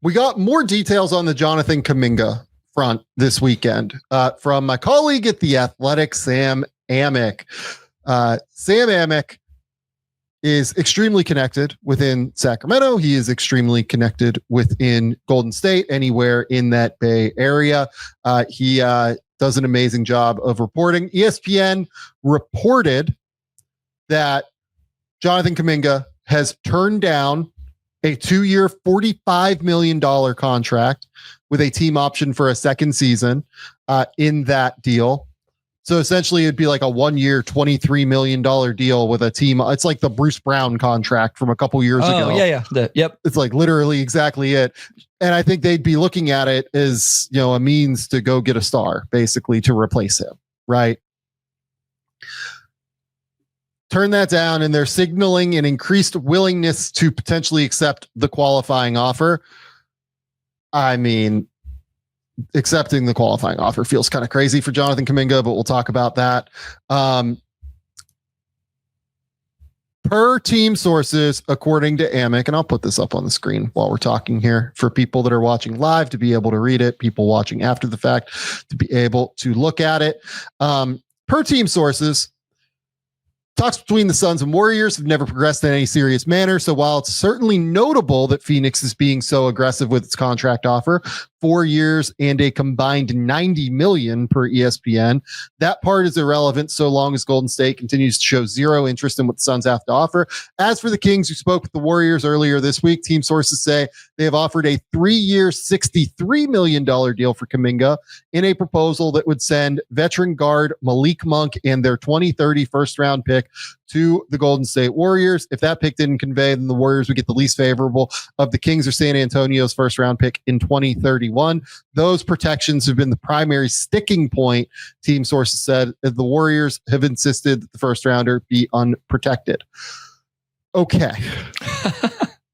We got more details on the Jonathan Kuminga front this weekend from my colleague at The Athletic, Sam Amick. Sam Amick is extremely connected within Sacramento. He is extremely connected within Golden State, anywhere in that Bay Area. He does an amazing job of reporting. ESPN reported that Jonathan Kuminga has turned down a 2-year, $45 million contract with a team option for a second season in that deal. So essentially it'd be like a 1-year, $23 million deal with a team. It's like the Bruce Brown contract from a couple years ago. Yeah. Yep. It's like literally exactly it. And I think they'd be looking at it as, a means to go get a star, basically, to replace him. Right. Turn that down, and they're signaling an increased willingness to potentially accept the qualifying offer. I mean, accepting the qualifying offer feels kind of crazy for Jonathan Kuminga, but we'll talk about that. Per team sources, according to Amick, and I'll put this up on the screen while we're talking here for people that are watching live to be able to read it, people watching after the fact to be able to look at it. Per team sources, talks between the Suns and Warriors have never progressed in any serious manner. So while it's certainly notable that Phoenix is being so aggressive with its contract offer, 4 years and a combined $90 million per ESPN, that part is irrelevant so long as Golden State continues to show zero interest in what the Suns have to offer. As for the Kings, who spoke with the Warriors earlier this week, team sources say they have offered a 3-year, $63 million deal for Kaminga in a proposal that would send veteran guard Malik Monk and their 2030 first-round pick to the Golden State Warriors. If that pick didn't convey, then the Warriors would get the least favorable of the Kings or San Antonio's first-round pick in 2031. Those protections have been the primary sticking point, team sources said, as the Warriors have insisted that the first-rounder be unprotected. Okay.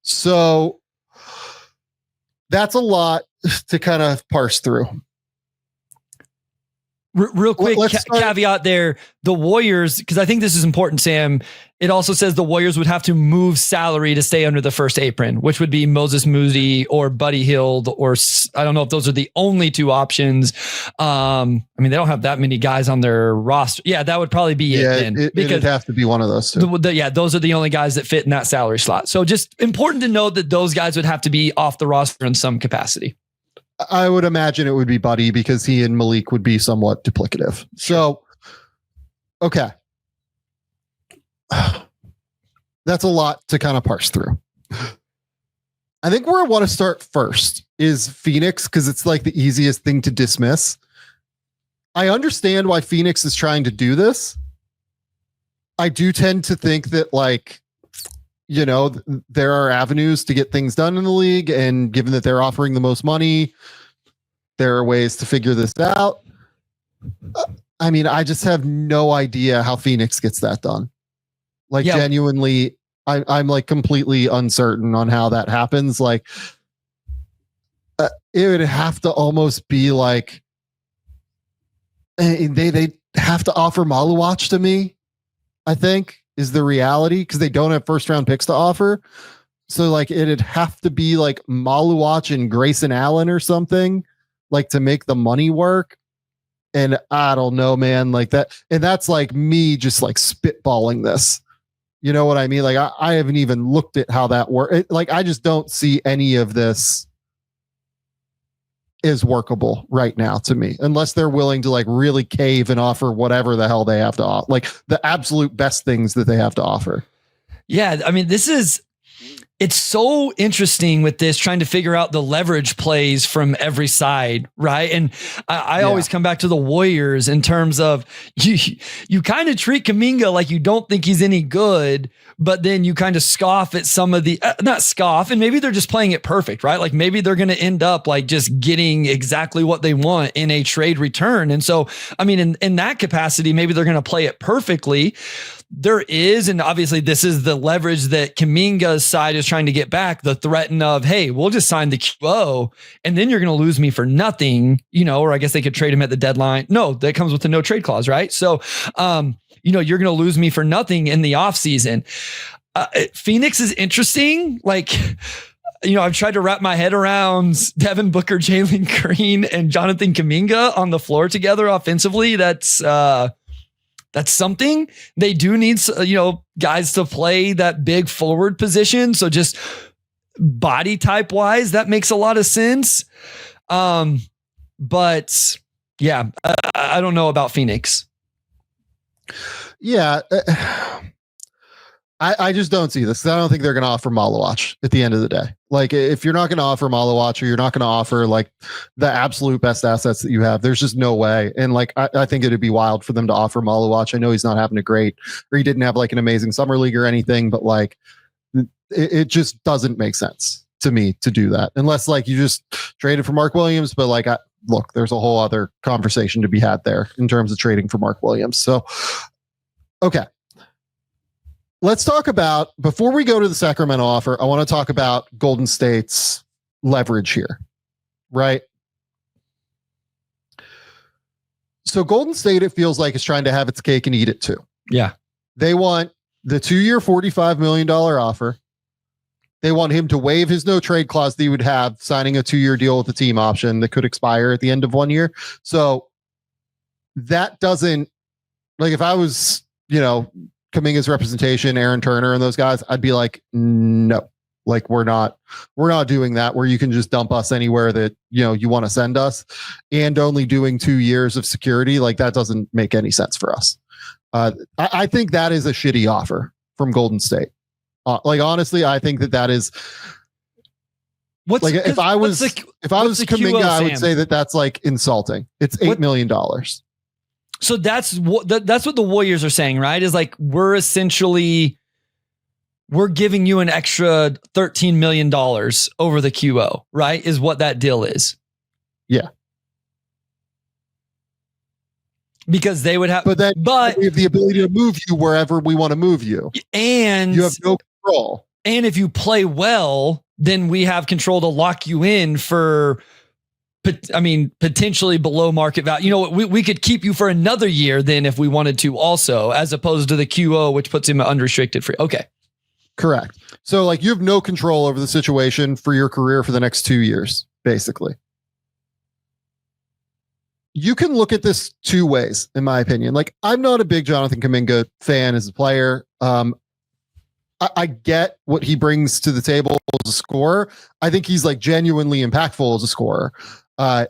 So that's a lot to kind of parse through. Real quick caveat there, the Warriors, because I think this is important, Sam, it also says the Warriors would have to move salary to stay under the first apron, which would be Moses Moody or Buddy Hield, or I don't know if those are the only two options. I mean, they don't have that many guys on their roster. Yeah, that would probably be it. It'd have to be one of those two. Those are the only guys that fit in that salary slot. So just important to know that those guys would have to be off the roster in some capacity. I would imagine it would be Buddy because he and Malik would be somewhat duplicative. So, okay. That's a lot to kind of parse through. I think where I want to start first is Phoenix, because it's like the easiest thing to dismiss. I understand why Phoenix is trying to do this. I do tend to think that, there are avenues to get things done in the league, and given that they're offering the most money, there are ways to figure this out. I mean, I just have no idea how Phoenix gets that done. Genuinely, I'm completely uncertain on how that happens. It would have to almost be they have to offer Maluach to me, I think, is the reality, because they don't have first round picks to offer. So it'd have to be Maluach and Grayson Allen or something to make the money work. And I don't know, man, that. And that's me just spitballing this. You know what I mean? I haven't even looked at how that works. I just don't see any of this is workable right now to me, unless they're willing to really cave and offer whatever the hell they have to offer, the absolute best things that they have to offer. Yeah. I mean, it's so interesting with this, trying to figure out the leverage plays from every side. Right. And I always come back to the Warriors in terms of you kind of treat Kaminga like you don't think he's any good, but then you kind of scoff at some of the, not scoff, and maybe they're just playing it perfect, right? Maybe they're going to end up just getting exactly what they want in a trade return. And so, I mean, in that capacity, maybe they're going to play it perfectly. There is, and obviously this is the leverage that Kuminga's side is trying to get back, the threat of, hey, we'll just sign the QO and then you're going to lose me for nothing, or I guess they could trade him at the deadline. No, that comes with the no trade clause, right? So, you're going to lose me for nothing in the off season. Phoenix is interesting. I've tried to wrap my head around Devin Booker, Jalen Green, and Jonathan Kuminga on the floor together offensively. That's something. They do need, guys to play that big forward position. So just body type wise, that makes a lot of sense. But yeah, I don't know about Phoenix. Yeah. I just don't see this. I don't think they're going to offer Malawach at the end of the day. Like, if you're not going to offer Malawach, or you're not going to offer like the absolute best assets that you have, there's just no way. And like, I think it'd be wild for them to offer Malawach. I know he's not having a great, or he didn't have like an amazing summer league or anything, but like, it just doesn't make sense to me to do that unless like you just traded for Mark Williams. But like, look, there's a whole other conversation to be had there in terms of trading for Mark Williams. So, okay. Let's talk about, before we go to the Sacramento offer, I want to talk about Golden State's leverage here, right? So Golden State, it feels like, is trying to have its cake and eat it too. Yeah. They want the 2-year, $45 million offer. They want him to waive his no trade clause that he would have signing a 2-year deal with the team option that could expire at the end of 1 year. So that doesn't, like, if I was, Kuminga's representation, Aaron Turner and those guys, I'd be like, no, like we're not doing that, where you can just dump us anywhere that, you want to send us, and only doing 2 years of security. Like, that doesn't make any sense for us. I think that is a shitty offer from Golden State. Like, honestly, I think that is if I was Kuminga, I would say that's like insulting. It's $8 million. So that's what the Warriors are saying, right? Is like, we're giving you an extra $13 million over the QO, right? Is what that deal is. Yeah. Because they would have, but we have the ability to move you wherever we want to move you. And you have no control. And if you play well, then we have control to lock you in for, potentially below market value. We could keep you for another year then if we wanted to also, as opposed to the QO, which puts him unrestricted free. Okay. Correct. So like, you have no control over the situation for your career for the next 2 years, basically. You can look at this two ways, in my opinion. Like, I'm not a big Jonathan Kuminga fan as a player. I get what he brings to the table as a scorer. I think he's like genuinely impactful as a scorer. I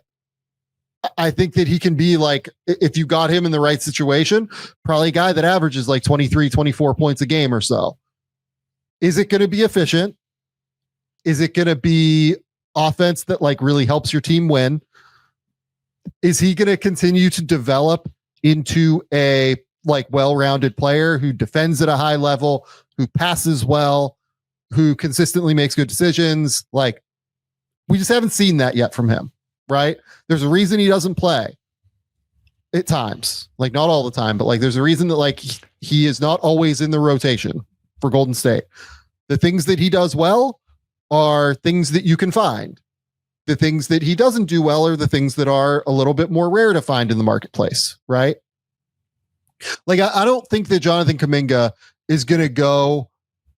think that he can be like, if you got him in the right situation, probably a guy that averages like 23, 24 points a game or so. Is it going to be efficient? Is it going to be offense that like really helps your team win? Is he going to continue to develop into a like well-rounded player who defends at a high level, who passes well, who consistently makes good decisions? Like, we just haven't seen that yet from him. Right? There's a reason he doesn't play at times, like not all the time, but like there's a reason that like he is not always in the rotation for Golden State. The things that he does well are things that you can find. The things that he doesn't do well are the things that are a little bit more rare to find in the marketplace. Right? Like, I don't think that Jonathan Kuminga is going to go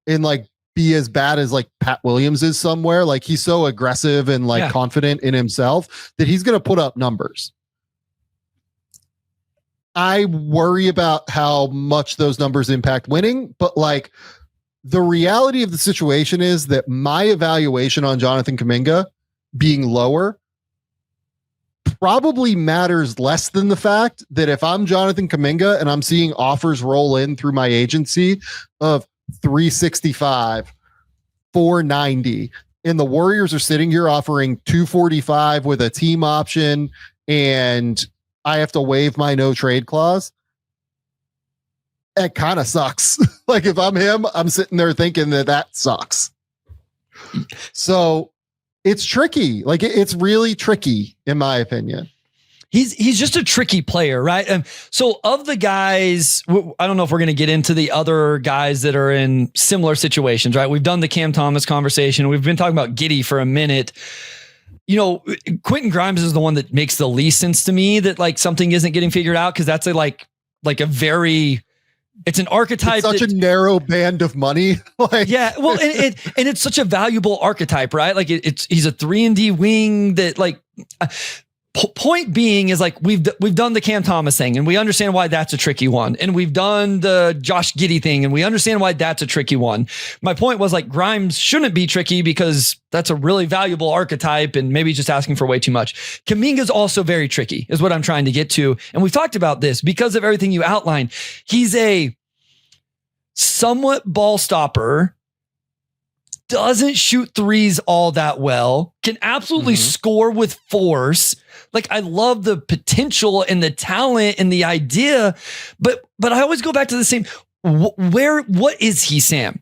and like be as bad as like Pat Williams is somewhere. Like, he's so aggressive and like confident in himself that he's going to put up numbers. I worry about how much those numbers impact winning, but like, the reality of the situation is that my evaluation on Jonathan Kuminga being lower probably matters less than the fact that if I'm Jonathan Kuminga and I'm seeing offers roll in through my agency of 365, 490, and the Warriors are sitting here offering 245 with a team option, and I have to waive my no trade clause, it kind of sucks. Like, if I'm him, I'm sitting there thinking that sucks. So it's tricky. Like, it's really tricky, in my opinion. He's just a tricky player, right? So of the guys, I don't know if we're going to get into the other guys that are in similar situations, right? We've done the Cam Thomas conversation. We've been talking about Giddey for a minute. Quentin Grimes is the one that makes the least sense to me, that like something isn't getting figured out, because that's a very It's an archetype. It's such a narrow band of money. Like, yeah. Well, and it's such a valuable archetype, right? Like he's a 3-and-D wing that like, point being is like, we've done the Cam Thomas thing and we understand why that's a tricky one. And we've done the Josh Giddey thing and we understand why that's a tricky one. My point was like Grimes shouldn't be tricky because that's a really valuable archetype and maybe just asking for way too much. Kuminga is also very tricky is what I'm trying to get to. And we've talked about this because of everything you outlined. He's a somewhat ball stopper, doesn't shoot threes all that well, can absolutely score with force. Like I love the potential and the talent and the idea, but I always go back to the same, what is he, Sam?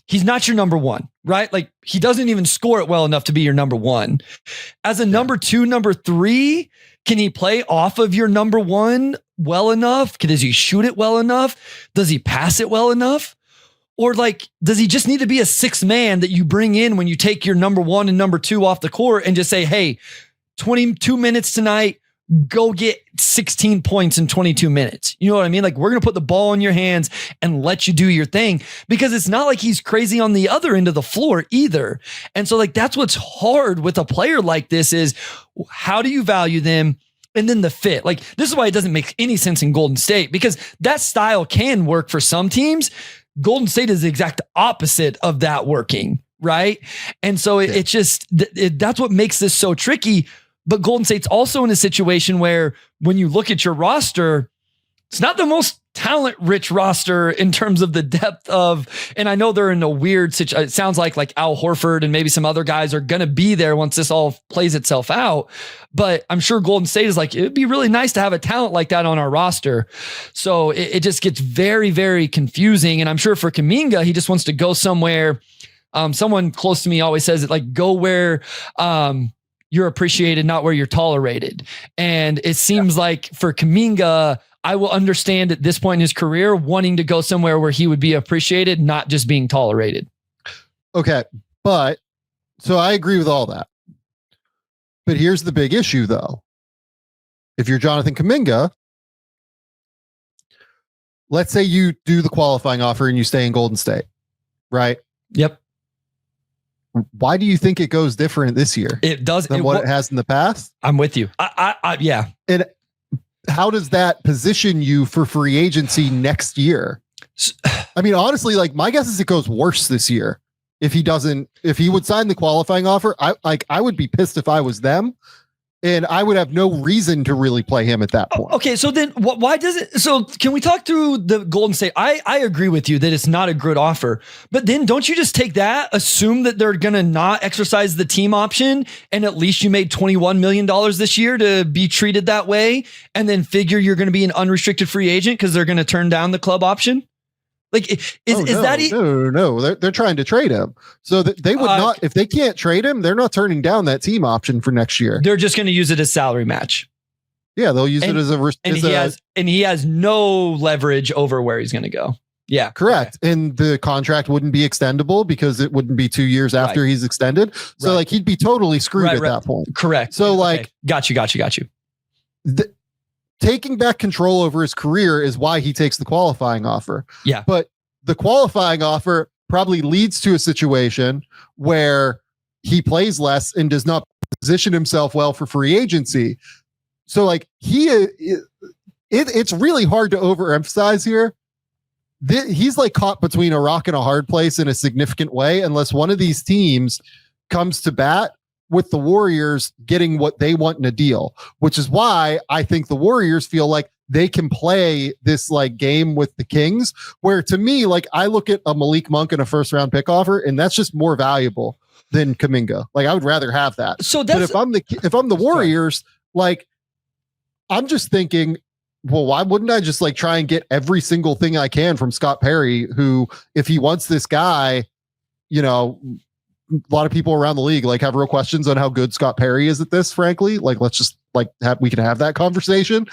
He's not your number one, right? Like he doesn't even score it well enough to be your number one. As a number two, number three, can he play off of your number one well enough? Does he shoot it well enough? Does he pass it well enough? Or like, does he just need to be a sixth man that you bring in when you take your number one and number two off the court and just say, hey, 22 minutes tonight, go get 16 points in 22 minutes. You know what I mean? Like we're going to put the ball in your hands and let you do your thing because it's not like he's crazy on the other end of the floor either. And so like, that's what's hard with a player like this is how do you value them? And then the fit, like this is why it doesn't make any sense in Golden State because that style can work for some teams. Golden State is the exact opposite of that working. Right. And so it's just, that's what makes this so tricky. But Golden State's also in a situation where when you look at your roster, it's not the most talent rich roster in terms of the depth of, and I know they're in a weird situation. It sounds like Al Horford and maybe some other guys are going to be there once this all plays itself out. But I'm sure Golden State is like, it'd be really nice to have a talent like that on our roster. So it just gets very, very confusing. And I'm sure for Kaminga, he just wants to go somewhere. Someone close to me always says it like, go where, you're appreciated, not where you're tolerated. And it seems like for Kaminga, I will understand at this point in his career, wanting to go somewhere where he would be appreciated, not just being tolerated. Okay. But so I agree with all that. But here's the big issue though. If you're Jonathan Kuminga, let's say you do the qualifying offer and you stay in Golden State, right? Yep. Why do you think it goes different this year? It does than what it has in the past. I'm with you. Yeah. And how does that position you for free agency next year? I mean, honestly, like my guess is it goes worse this year. If he would sign the qualifying offer, I would be pissed if I was them. And I would have no reason to really play him at that point. Okay, so then why does it? So can we talk through the Golden State? I agree with you that it's not a good offer, but then don't you just take that, assume that they're going to not exercise the team option, and at least you made $21 million this year to be treated that way, and then figure you're going to be an unrestricted free agent because they're going to turn down the club option? Like, no, they're trying to trade him. So they would not, if they can't trade him, they're not turning down that team option for next year. They're just going to use it as salary match. Yeah. They'll use it as he has no leverage over where he's going to go. Yeah. Correct. Okay. And the contract wouldn't be extendable because it wouldn't be 2 years after he's extended. So like he'd be totally screwed at that point. Correct. So got you. Taking back control over his career is why he takes the qualifying offer. Yeah. But the qualifying offer probably leads to a situation where he plays less and does not position himself well for free agency. So like it's really hard to overemphasize here. He's like caught between a rock and a hard place in a significant way, unless one of these teams comes to bat with the Warriors getting what they want in a deal, which is why I think the Warriors feel like they can play this like game with the Kings, where to me, like I look at a Malik Monk and a first round pick offer, and that's just more valuable than Kuminga. Like I would rather have that. So but if I'm the Warriors, like I'm just thinking, well, why wouldn't I just like try and get every single thing I can from Scott Perry, who, if he wants this guy, you know, a lot of people around the league like have real questions on how good Scott Perry is at this, frankly. Like, let's just like we can have that conversation.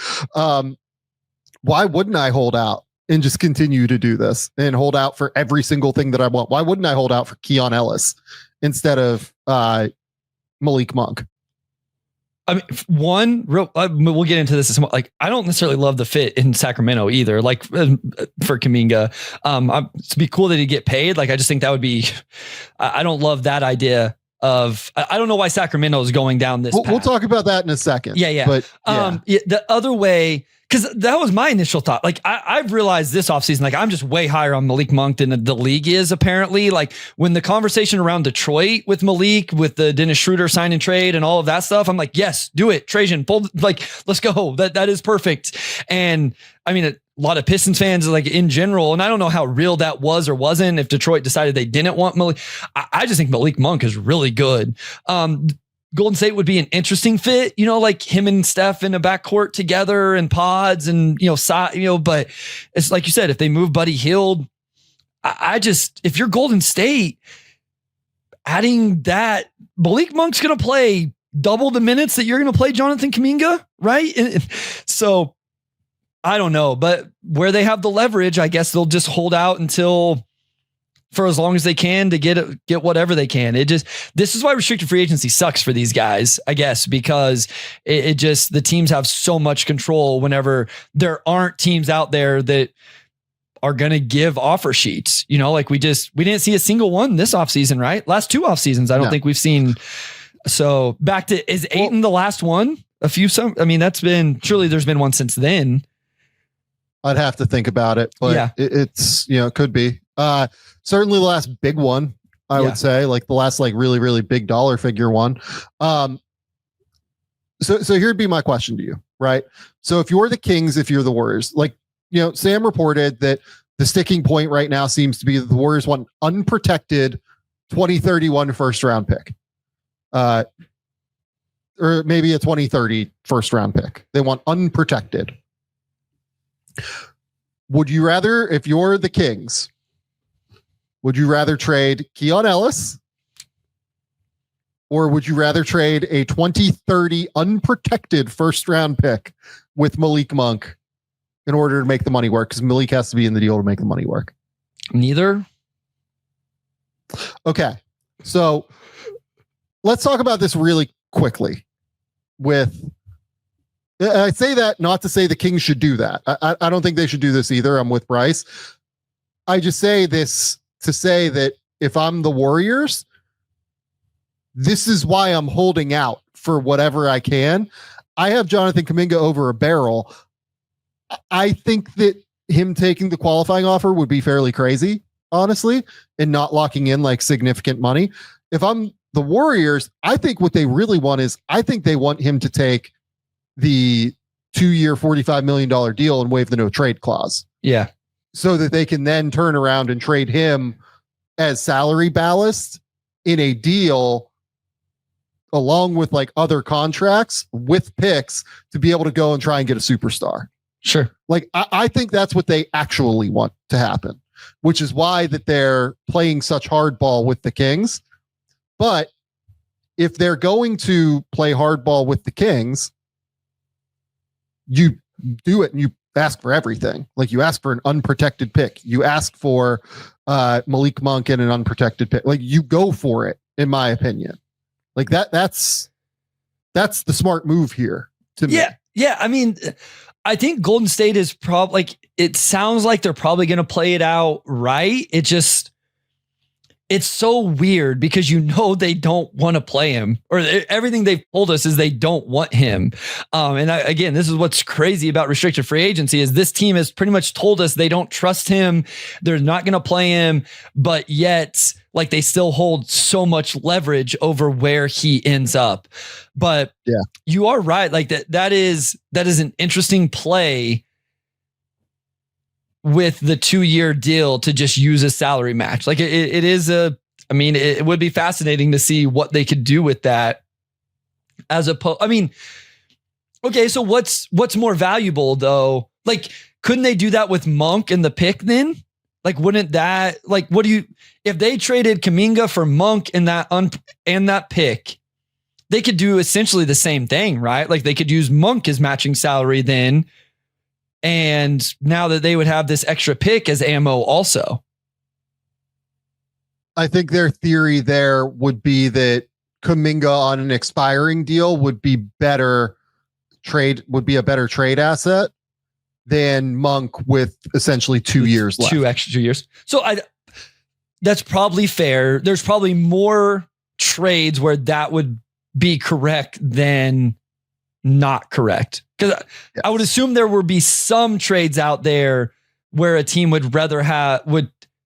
Why wouldn't I hold out and just continue to do this and hold out for every single thing that I want? Why wouldn't I hold out for Keon Ellis instead of Malik Monk? I mean, we'll get into this. Like, I don't necessarily love the fit in Sacramento either. Like for Kaminga, it'd be cool that he'd get paid. Like, I just think that would be. I don't love that idea of. I don't know why Sacramento is going down this. We'll talk about that in a second. Yeah. But the other way. Because that was my initial thought. Like, I've realized this offseason, like, I'm just way higher on Malik Monk than the league is, apparently. Like, when the conversation around Detroit with Malik, with the Dennis Schroeder sign and trade and all of that stuff, I'm like, yes, do it. Trajan, let's go. That is perfect. And I mean, a lot of Pistons fans, like, in general, and I don't know how real that was or wasn't, if Detroit decided they didn't want Malik. I just think Malik Monk is really good. Golden State would be an interesting fit, like him and Steph in a backcourt together and pods and, but it's like you said, if they move Buddy Hield, if you're Golden State, adding that, Malik Monk's going to play double the minutes that you're going to play Jonathan Kuminga, right? So I don't know, but where they have the leverage, I guess they'll just hold out for as long as they can to get whatever they can. This is why restricted free agency sucks for these guys, I guess, because the teams have so much control whenever there aren't teams out there that are going to give offer sheets. Like we didn't see a single one this offseason, right? Last two off seasons, I don't think we've seen. So back to, is Ayton the last one? Surely there's been one since then. I'd have to think about it, but it's, it could be. Certainly the last big one, I would say, like the last, like, really, really big dollar figure one. So here'd be my question to you, right? So if you're the Kings, if you're the Warriors, like, Sam reported that the sticking point right now seems to be that the Warriors want an unprotected 2031 first round pick. Or maybe a 2030 first round pick. They want unprotected. Would you rather, if you're the Kings, would you rather trade Keon Ellis, or would you rather trade a 2030 unprotected first round pick with Malik Monk in order to make the money work? Because Malik has to be in the deal to make the money work. Neither. Okay. So let's talk about this really quickly. I say that not to say the Kings should do that. I don't think they should do this either. I'm with Bryce. I just say this to say that if I'm the Warriors, this is why I'm holding out for whatever I can. I have Jonathan Kuminga over a barrel. I think that him taking the qualifying offer would be fairly crazy, honestly, and not locking in like significant money. If I'm the Warriors, I think what they really want is, I think they want him to take the 2-year, $45 million deal and waive the no trade clause. Yeah. So that they can then turn around and trade him as salary ballast in a deal along with like other contracts with picks to be able to go and try and get a superstar. Sure. Like, I think that's what they actually want to happen, which is why that they're playing such hardball with the Kings. But if they're going to play hardball with the Kings, you do it and you ask for everything. Like, you ask for an unprotected pick. You ask for Malik Monk and an unprotected pick. Like, you go for it, in my opinion. Like that's the smart move here to me. Yeah. I mean, I think Golden State is probably like, it sounds like they're probably going to play it out right. It's so weird because they don't want to play him, or everything they've told us is they don't want him. Again, this is what's crazy about restricted free agency is this team has pretty much told us they don't trust him. They're not going to play him, but yet like they still hold so much leverage over where he ends up. But yeah, you are right. Like that is an interesting play with the 2-year deal to just use a salary match. Like it would be fascinating to see what they could do with that okay. So what's more valuable though? Like, couldn't they do that with Monk and the pick then? Like, wouldn't that, like, if they traded Kaminga for Monk and that pick, they could do essentially the same thing, right? Like, they could use Monk as matching salary then. And now that they would have this extra pick as ammo also. I think their theory there would be that Kuminga on an expiring deal would be a better trade asset than Monk with essentially 2 years left. 2 extra years. So that's probably fair. There's probably more trades where that would be correct than not correct. Because Yes. I would assume there would be some trades out there where a team would rather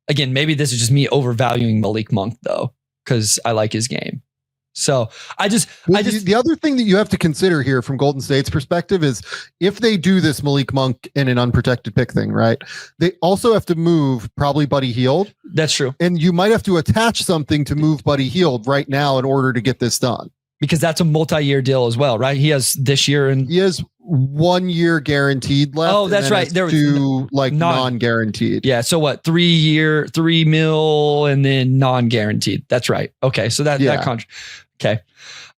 again, maybe this is just me overvaluing Malik Monk though, because I like his game. So the other thing that you have to consider here from Golden State's perspective is if they do this Malik Monk in an unprotected pick thing, right? They also have to move probably Buddy Hield. That's true. And you might have to attach something to move Buddy Hield right now in order to get this done. Because that's a multi-year deal as well, right? He has this year and he has 1 year guaranteed left. Oh, that's right. There was non-guaranteed. Yeah. So what? 3 mil and then non-guaranteed. That's right. Okay. So that contract. Okay.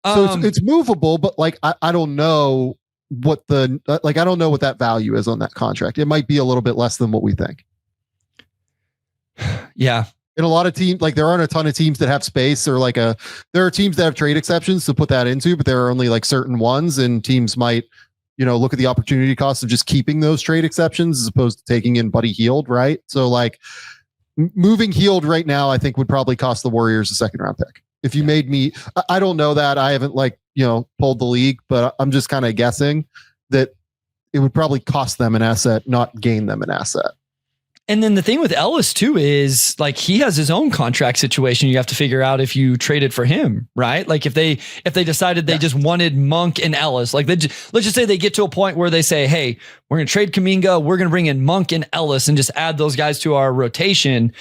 So it's movable, but like I don't know what I don't know what that value is on that contract. It might be a little bit less than what we think. Yeah. In a lot of teams, like there aren't a ton of teams that have space or there are teams that have trade exceptions to put that into, but there are only like certain ones, and teams might, look at the opportunity cost of just keeping those trade exceptions as opposed to taking in Buddy Hield, right? So like moving Hield right now, I think would probably cost the Warriors a 2nd round pick. If you made me, I don't know that. I haven't pulled the league, but I'm just kind of guessing that it would probably cost them an asset, not gain them an asset. And then the thing with Ellis too is like he has his own contract situation. You have to figure out if you traded for him, right? Like if they decided they just wanted Monk and Ellis, like let's just say they get to a point where they say, hey, we're going to trade Kaminga, we're going to bring in Monk and Ellis and just add those guys to our rotation.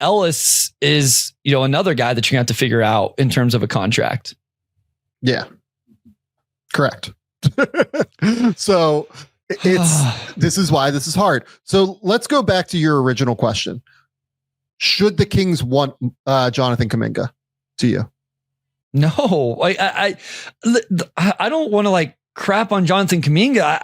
Ellis is, another guy that you're going to have to figure out in terms of a contract. Yeah, correct. So this is why this is hard. So let's go back to your original question. Should the Kings want Jonathan Kuminga to you? No, I don't want to crap on Jonathan Kuminga.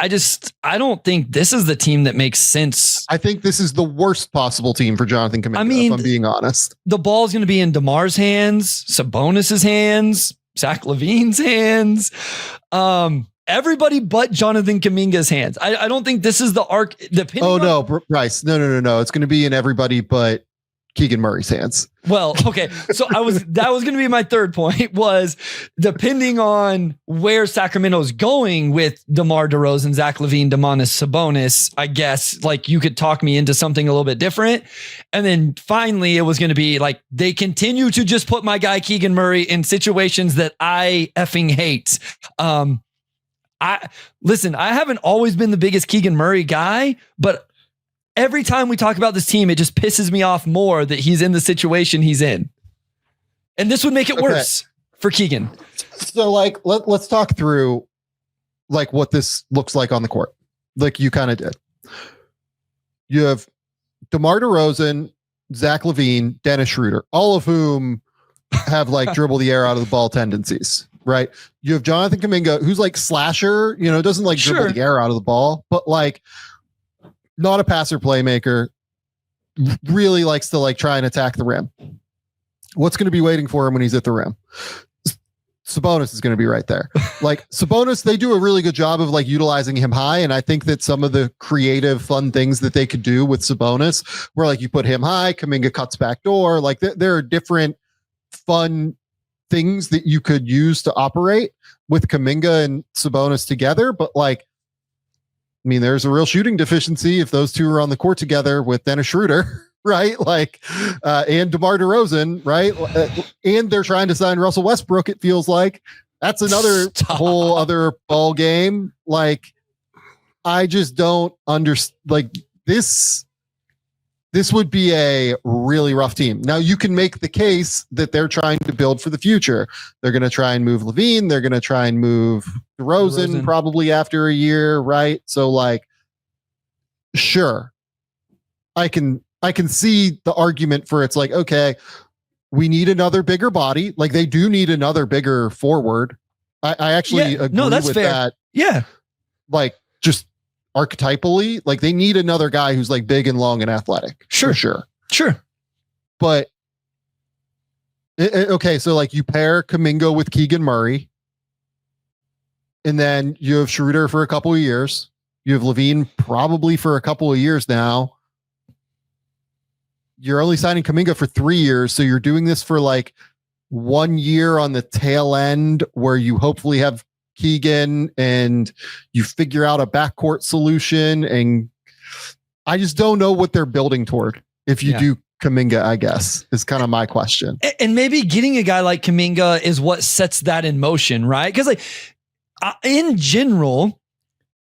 I don't think this is the team that makes sense. I think this is the worst possible team for Jonathan Kuminga, if I'm being honest. The ball's going to be in DeMar's hands, Sabonis's hands, Zach LaVine's hands. Everybody but Jonathan Kuminga's hands. I don't think this is the arc. No, Bryce. No. It's going to be in everybody but Keegan Murray's hands. Well, okay. So that was going to be my third point was depending on where Sacramento's going with DeMar DeRozan, Zach LaVine, Domantas Sabonis, I guess you could talk me into something a little bit different. And then finally it was going to be they continue to just put my guy Keegan Murray in situations that I effing hate. I haven't always been the biggest Keegan Murray guy, but every time we talk about this team, it just pisses me off more that he's in the situation he's in. And this would make it worse for Keegan. So let's talk through what this looks like on the court. Like you kind of did. You have DeMar DeRozan, Zach LaVine, Dennis Schroeder, all of whom have dribble the air out of the ball tendencies. Right. You have Jonathan Kuminga, who's slasher, doesn't dribble the air out of the ball, but not a passer playmaker, really likes to try and attack the rim. What's going to be waiting for him when he's at the rim? Sabonis is going to be right there. Sabonis, they do a really good job of utilizing him high. And I think that some of the creative, fun things that they could do with Sabonis, where you put him high, Kuminga cuts back door, there are different fun things that you could use to operate with Kaminga and Sabonis together. But there's a real shooting deficiency if those two are on the court together with Dennis Schroeder, right? And DeMar DeRozan, right? And they're trying to sign Russell Westbrook. It feels like that's another whole other ball game. I just don't understand this. This would be a really rough team. Now you can make the case that they're trying to build for the future. They're going to try and move LaVine. They're going to try and move DeRozan probably after a year. Right. So sure. I can see the argument for it's okay, we need another bigger body. They do need another bigger forward. I actually agree that's with fair. that. Yeah. Just archetypally, they need another guy who's big and long and athletic. Sure. But Okay, so like you pair Kuminga with Keegan Murray, and then you have Schroeder for a couple of years. You have Levine probably for a couple of years now. You're only signing Kaminga for 3 years, so you're doing this for like 1 year on the tail end where you hopefully have Keegan and you figure out a backcourt solution. And I just don't know what they're building toward. If you do Kaminga, I guess, is kind of my question. And maybe getting a guy like Kaminga is what sets that in motion, right? Because like in general,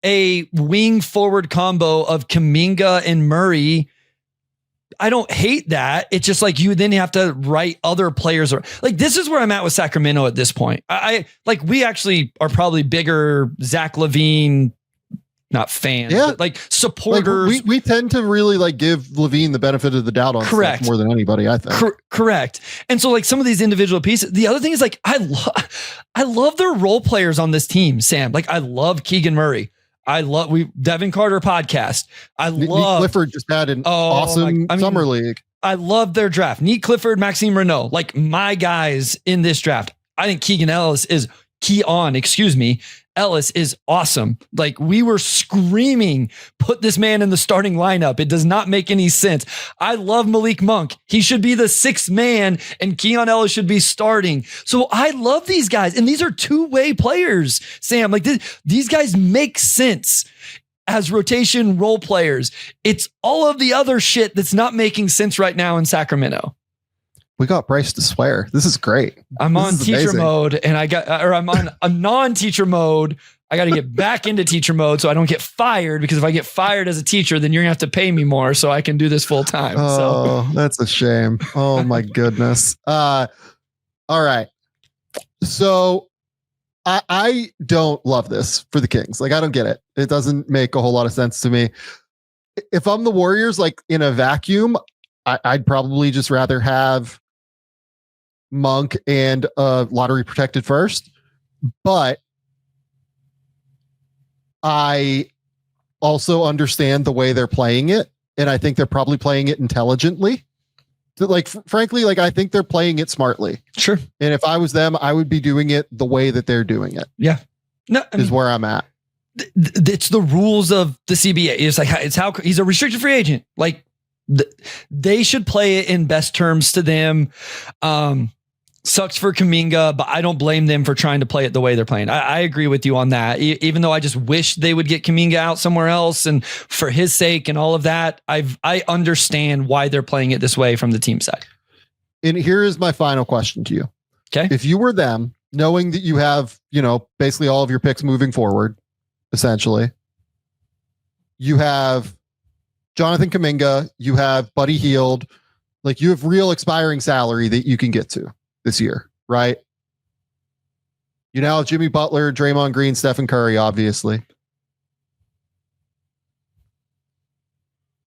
a wing forward combo of Kaminga and Murray, I don't hate that. It's just like you then have to write other players. Like this is where I'm at with Sacramento at this point. I like we actually are probably bigger Zach LaVine, not fans, but like supporters. Like we tend to really like give Levine the benefit of the doubt on stuff more than anybody, I think. Correct. And so like some of these individual pieces, the other thing is like, I love their role players on this team, Sam. Like I love Keegan Murray. I love Devin Carter podcast. I love Nick Clifford just had an awesome summer league. I love their draft. Nick Clifford, Maxime Renault, like my guys in this draft. I think Ellis is awesome. Like we were screaming, put this man in the starting lineup. It does not make any sense. I love Malik Monk. He should be the sixth man and Keon Ellis should be starting. So I love these guys. And these are two-way players, Sam. Like these guys make sense as rotation role players. It's all of the other shit that's not making sense right now in Sacramento. We got Bryce to swear. This is great. I'm on teacher mode and I'm on a non-teacher mode. I got to get back into teacher mode so I don't get fired, because if I get fired as a teacher, then you're gonna have to pay me more so I can do this full time. Oh, that's a shame. Oh my goodness. All right. So I don't love this for the Kings. Like, I don't get it. It doesn't make a whole lot of sense to me. If I'm the Warriors, like in a vacuum, I'd probably just rather have Monk and lottery protected first, but I also understand the way they're playing it, and I think they're probably playing it intelligently. Like, frankly, like I think they're playing it smartly. Sure. And if I was them, I would be doing it the way that they're doing it. Yeah. No, is where I'm at. It's the rules of the CBA. It's like it's how he's a restricted free agent. Like they should play it in best terms to them. Sucks for Kuminga, but I don't blame them for trying to play it the way they're playing. I agree with you on that. Even though I just wish they would get Kuminga out somewhere else, and for his sake and all of that, I understand why they're playing it this way from the team side. And here is my final question to you. Okay. If you were them, knowing that you have, basically all of your picks moving forward, essentially, you have Jonathan Kuminga, you have Buddy Hield, like you have real expiring salary that you can get to this year, right? You now have Jimmy Butler, Draymond Green, Stephen Curry, obviously.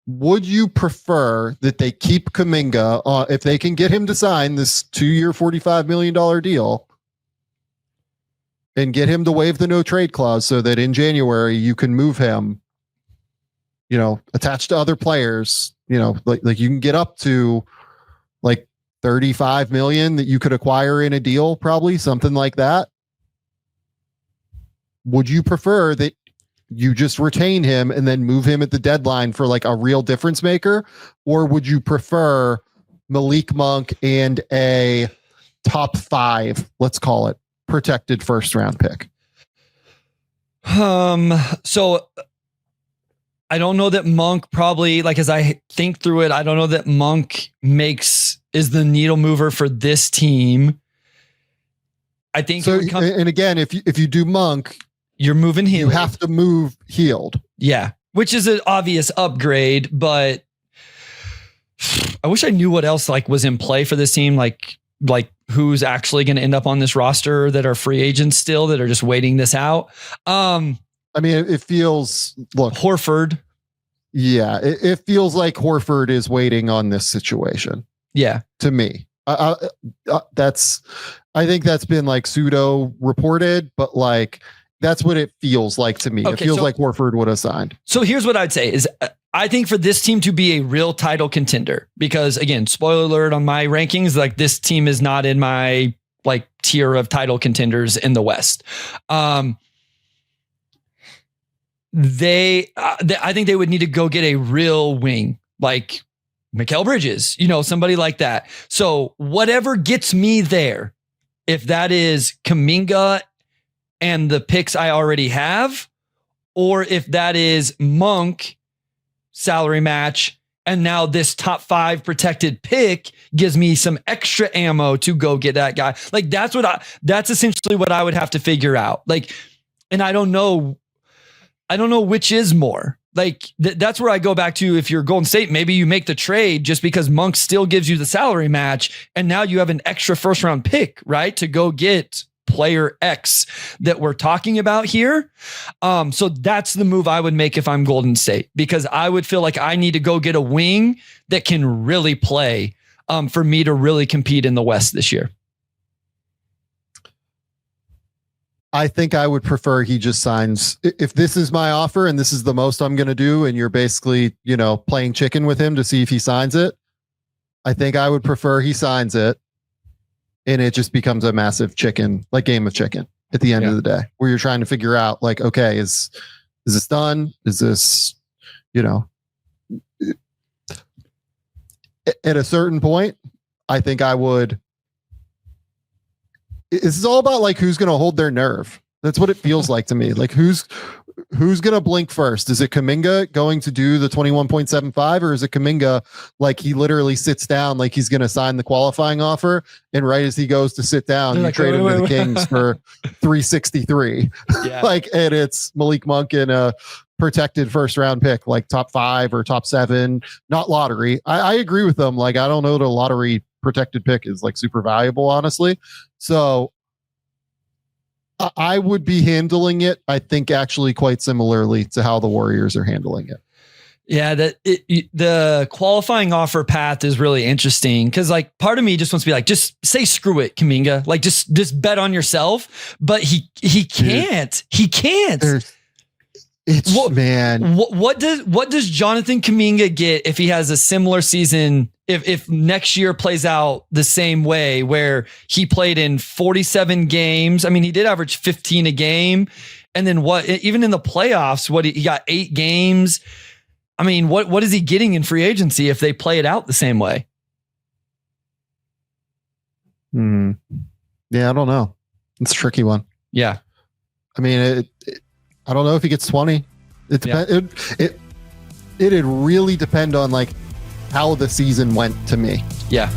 Would you prefer that they keep Kuminga if they can get him to sign this 2-year, $45 million deal and get him to waive the no trade clause so that in January you can move him, attached to other players, like you can get up to like 35 million that you could acquire in a deal, probably something like that. Would you prefer that you just retain him and then move him at the deadline for like a real difference maker? Or would you prefer Malik Monk and a top 5, let's call it, protected first round pick? So I don't know that Monk probably, like, as I think through it, I don't know that Monk is the needle mover for this team. I think so. And again, if you do Monk, you're moving Hield. You have to move Hield. Yeah, which is an obvious upgrade, but I wish I knew what else like was in play for this team. Like who's actually going to end up on this roster that are free agents still that are just waiting this out. I mean, it feels, look, Horford. Yeah, it feels like Horford is waiting on this situation. Yeah, to me, I think that's been like pseudo reported, but like that's what it feels like to me. Okay, it feels like Horford would have signed. So here's what I'd say is I think for this team to be a real title contender, because again, spoiler alert on my rankings, like this team is not in my like tier of title contenders in the West. I think they would need to go get a real wing, like Mikal Bridges, somebody like that. So whatever gets me there, if that is Kuminga and the picks I already have, or if that is Monk salary match, and now this top 5 protected pick gives me some extra ammo to go get that guy. Like that's essentially what I would have to figure out. Like, and I don't know which is more. Like that's where I go back to, if you're Golden State, maybe you make the trade just because Monk still gives you the salary match. And now you have an extra first round pick, right? To go get player X that we're talking about here. So that's the move I would make if I'm Golden State, because I would feel like I need to go get a wing that can really play for me to really compete in the West this year. I think I would prefer he just signs. If this is my offer and this is the most I'm going to do, and you're basically, playing chicken with him to see if he signs it, I think I would prefer he signs it, and it just becomes a massive chicken, like game of chicken at the end of the day, where you're trying to figure out like, okay, is this done? Is this, at a certain point, I think I would. This is all about like who's going to hold their nerve. That's what it feels like to me. Like who's going to blink first? Is it Kaminga going to do the 21.75, or is it Kaminga like he literally sits down like he's going to sign the qualifying offer, and right as he goes to sit down, you trade him to the Kings for 363. Yeah. And it's Malik Monk in a protected first round pick, like top 5 or top 7, not lottery. I agree with them. Like I don't know that a lottery protected pick is like super valuable, honestly. So I would be handling it, I think, actually quite similarly to how the Warriors are handling it. Yeah, the qualifying offer path is really interesting, because like part of me just wants to be like, just say screw it, Kaminga. Like just bet on yourself. But he can't. He can't. What does Jonathan Kumings get if he has a similar season? If next year plays out the same way, where he played in 47 games, I mean, he did average 15 a game, and then even in the playoffs, he got 8 games. I mean, what is he getting in free agency if they play it out the same way? Yeah, I don't know. It's a tricky one. Yeah. I mean, I don't know if he gets 20. It depends. It'd really depend on like how the season went to me. Yeah.